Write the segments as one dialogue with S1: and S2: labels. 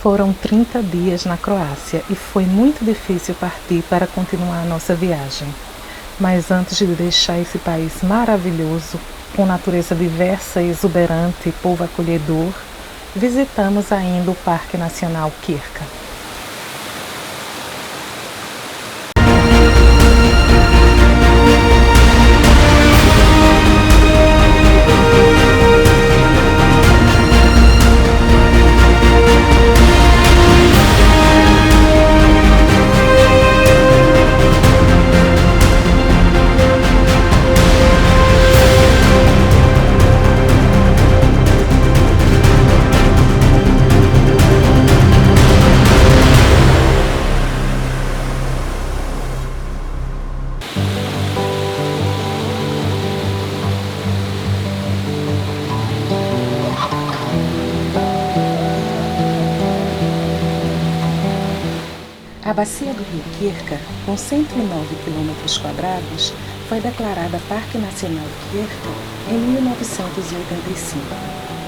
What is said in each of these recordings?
S1: Foram 30 dias na Croácia e foi muito difícil partir para continuar a nossa viagem. Mas antes de deixar esse país maravilhoso, com natureza diversa e exuberante e povo acolhedor, visitamos ainda o Parque Nacional Krka. A bacia do rio Krka, com 109 km², foi declarada Parque Nacional Krka em 1985.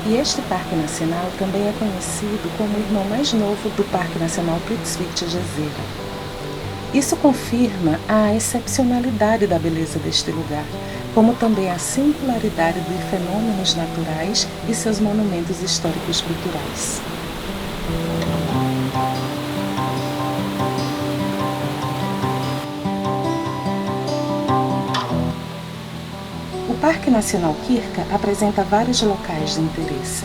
S1: E este Parque Nacional também é conhecido como o irmão mais novo do Parque Nacional Plitvice-Jezera. Isso confirma a excepcionalidade da beleza deste lugar, como também a singularidade de fenômenos naturais e seus monumentos históricos culturais. O Parque Nacional Krka apresenta vários locais de interesse.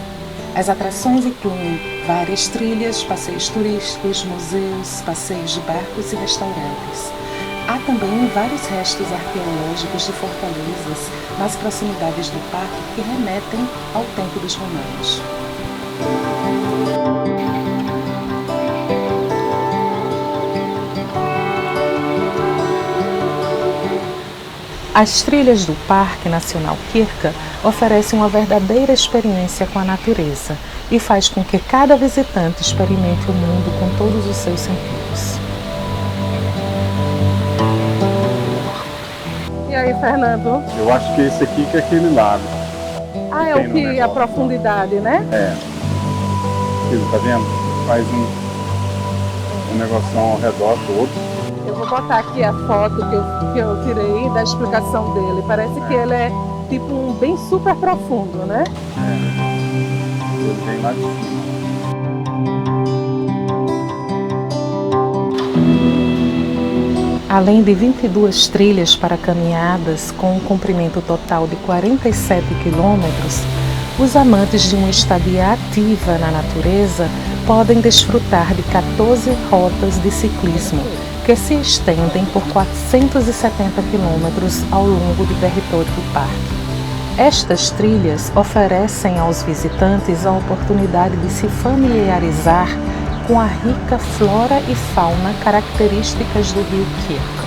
S1: As atrações incluem várias trilhas, passeios turísticos, museus, passeios de barcos e restaurantes. Há também vários restos arqueológicos de fortalezas nas proximidades do parque que remetem ao tempo dos romanos. As trilhas do Parque Nacional Krka oferecem uma verdadeira experiência com a natureza e faz com que cada visitante experimente o mundo com todos os seus sentidos. E aí, Fernando?
S2: Eu acho que esse aqui que é aquele lago.
S1: Ah, é o que a profundidade, né?
S2: É. Tá vendo? Faz um negocinho ao redor todo.
S1: Eu vou botar aqui a foto que eu tirei da explicação dele. Parece que ele é tipo bem super profundo, né?
S2: É. Ele vem lá de cima.
S1: Além de 22 trilhas para caminhadas com um comprimento total de 47 quilômetros, os amantes de uma estadia ativa na natureza podem desfrutar de 14 rotas de ciclismo, que se estendem por 470 quilômetros ao longo do território do parque. Estas trilhas oferecem aos visitantes a oportunidade de se familiarizar com a rica flora e fauna características do rio Krka.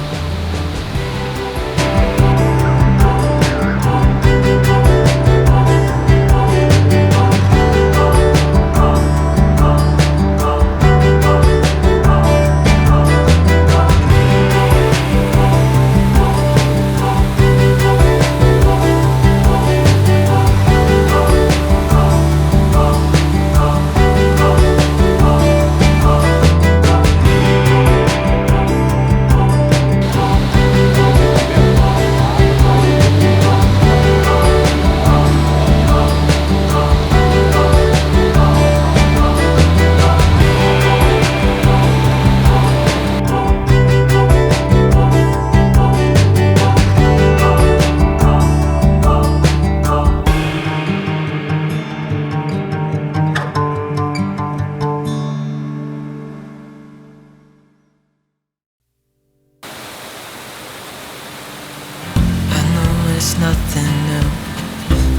S3: It's nothing new,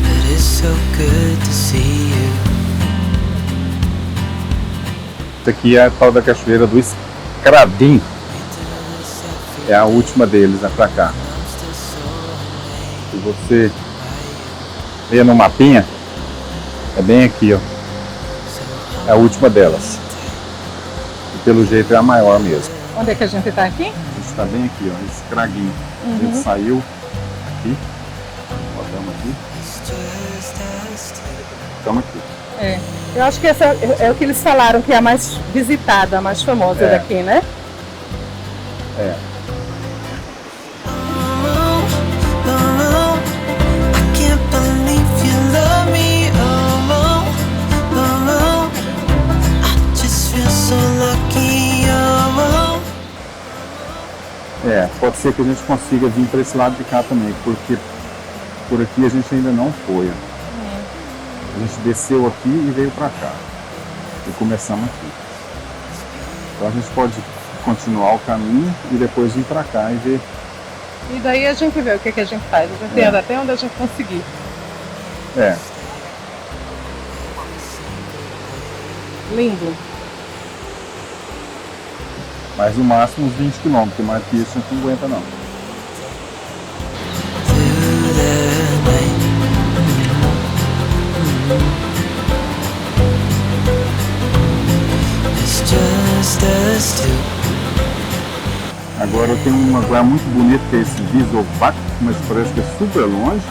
S3: but it's so good to see you.
S2: Essa aqui é a tal da cachoeira do Skradin. É a última deles, é pra cá. Se você ver no mapinha, é bem aqui, ó. É a última delas. E pelo jeito é a maior mesmo.
S1: Onde é que a gente está aqui?
S2: A gente está bem aqui, ó, Skradin. A gente saiu aqui, botamos aqui. Estamos aqui.
S1: É. Eu acho que essa é o que eles falaram, que é a mais visitada, a mais famosa daqui, né?
S2: É. Pode ser que a gente consiga vir para esse lado de cá também, porque por aqui a gente ainda não foi. A gente desceu aqui e veio para cá. E começamos aqui. Então a gente pode continuar o caminho e depois vir para cá e ver.
S1: E daí a gente vê o que a gente faz. A gente anda até onde a gente conseguir.
S2: É.
S1: Lindo.
S2: Mas no máximo uns 20 km, mais que isso a gente não aguenta não. Agora tem um lugar muito bonito que é esse Visovac, mas parece que é super longe.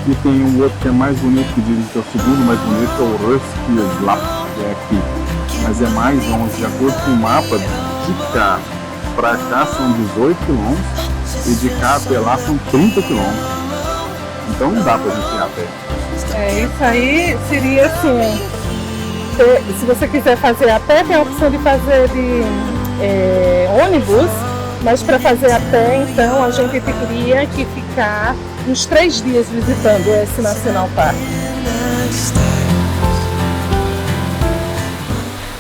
S2: E tem um outro que é mais bonito, que dizem que é o segundo mais bonito, que é o Ruskieslap, que é aqui. Mas é mais longe, de acordo com o mapa, de cá para cá são 18 km e de cá até lá são 30 km. Então não dá pra gente ir a pé.
S1: Isso aí seria assim, se você quiser fazer a pé, tem a opção de fazer de ônibus, mas para fazer a pé, então a gente teria que ficar uns 3 dias visitando esse National Park.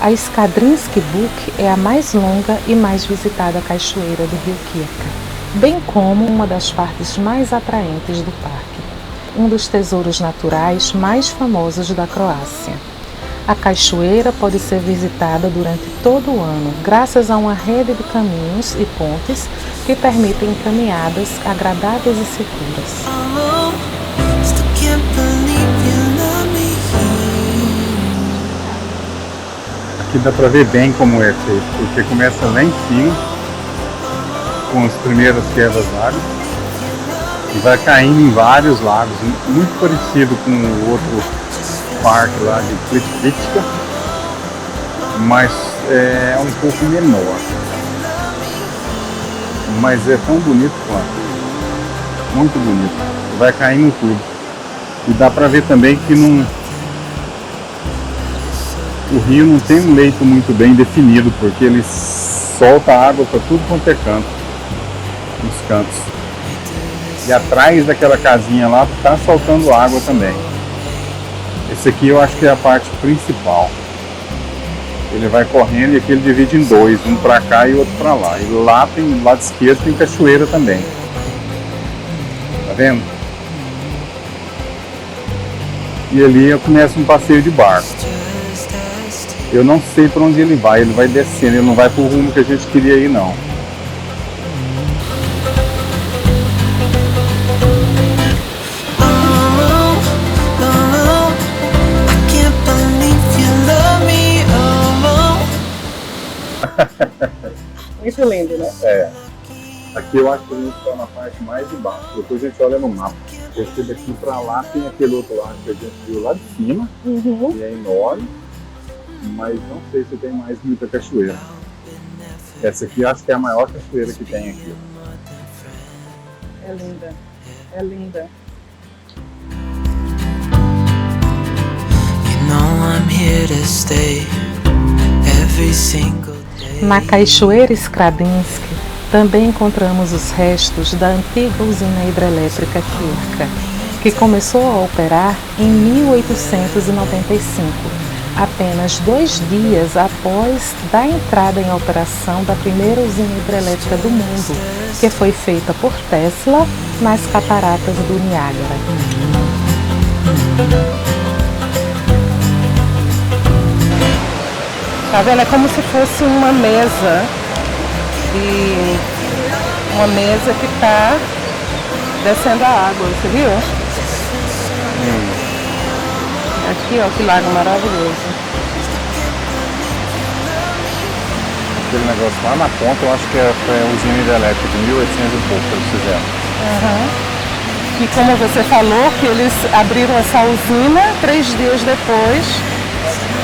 S4: A Skadrinskij Buk é a mais longa e mais visitada cachoeira do Rio Krka, bem como uma das partes mais atraentes do parque, um dos tesouros naturais mais famosos da Croácia. A cachoeira pode ser visitada durante todo o ano, graças a uma rede de caminhos e pontes que permitem caminhadas agradáveis e seguras.
S2: Aqui dá pra ver bem como é feito, porque começa lá em cima, com as primeiras quedas d'água, e vai caindo em vários lagos, muito parecido com o outro parque lá de Plitvička, mas é um pouco menor. Mas é tão bonito quanto, muito bonito, vai caindo tudo. E dá pra ver também que o rio não tem um leito muito bem definido, porque ele solta água para tudo quanto é canto, nos cantos. E atrás daquela casinha lá tá soltando água também. Esse aqui eu acho que é a parte principal. Ele vai correndo e aqui ele divide em dois, um para cá e outro para lá. E lá tem, do lado esquerdo tem cachoeira também. Tá vendo? E ali começa um passeio de barco. Eu não sei para onde ele vai descendo, ele não vai para o rumo que a gente queria ir não.
S1: Muito lindo, né?
S2: É. Aqui eu acho que a gente está na parte mais de baixo. Depois a gente olha no mapa. Porque daqui para lá tem aquele outro lado que a gente viu lá de cima, que é enorme. Mas não sei se tem mais muita cachoeira. Essa aqui eu acho que é a maior cachoeira que tem aqui.
S1: É linda, é linda.
S4: Na Cachoeira Skadrinskij também encontramos os restos da antiga usina hidrelétrica Krka, que começou a operar em 1895. Apenas 2 dias após da entrada em operação da primeira usina hidrelétrica do mundo, que foi feita por Tesla nas cataratas do Niágara.
S1: Tá vendo? É como se fosse uma mesa que está descendo a água, você viu? Aqui, ó, que lago maravilhoso.
S2: Aquele negócio lá na ponta, eu acho que é a usina hidrelétrica de 1800 e pouco que eles fizeram.
S1: E como você falou, que eles abriram essa usina 3 dias depois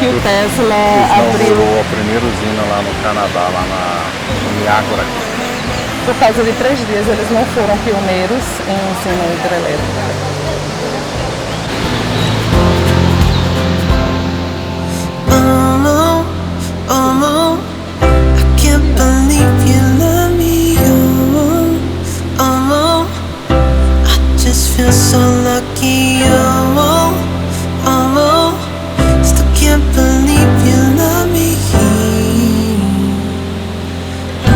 S4: que o Tesla abriu
S2: inaugurou a primeira usina lá no Canadá, lá no Niágara.
S4: por causa de 3 dias. Eles não foram pioneiros em usina hidrelétrica.
S3: I can't believe you love me, I just feel so lucky, still can't believe you love me. I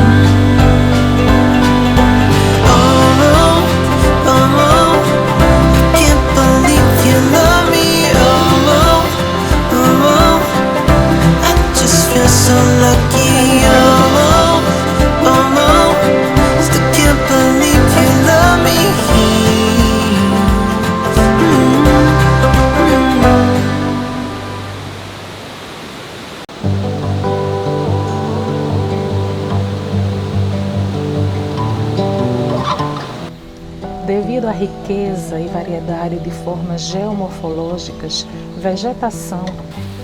S3: can't believe you love me, I just feel so lucky, still can't believe you love me.
S4: Devido à riqueza e variedade de formas geomorfológicas, vegetação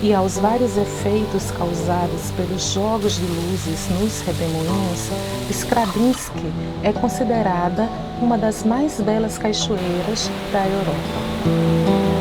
S4: e aos vários efeitos causados pelos jogos de luzes nos redemoinhos, Skrabinski é considerada uma das mais belas cachoeiras da Europa.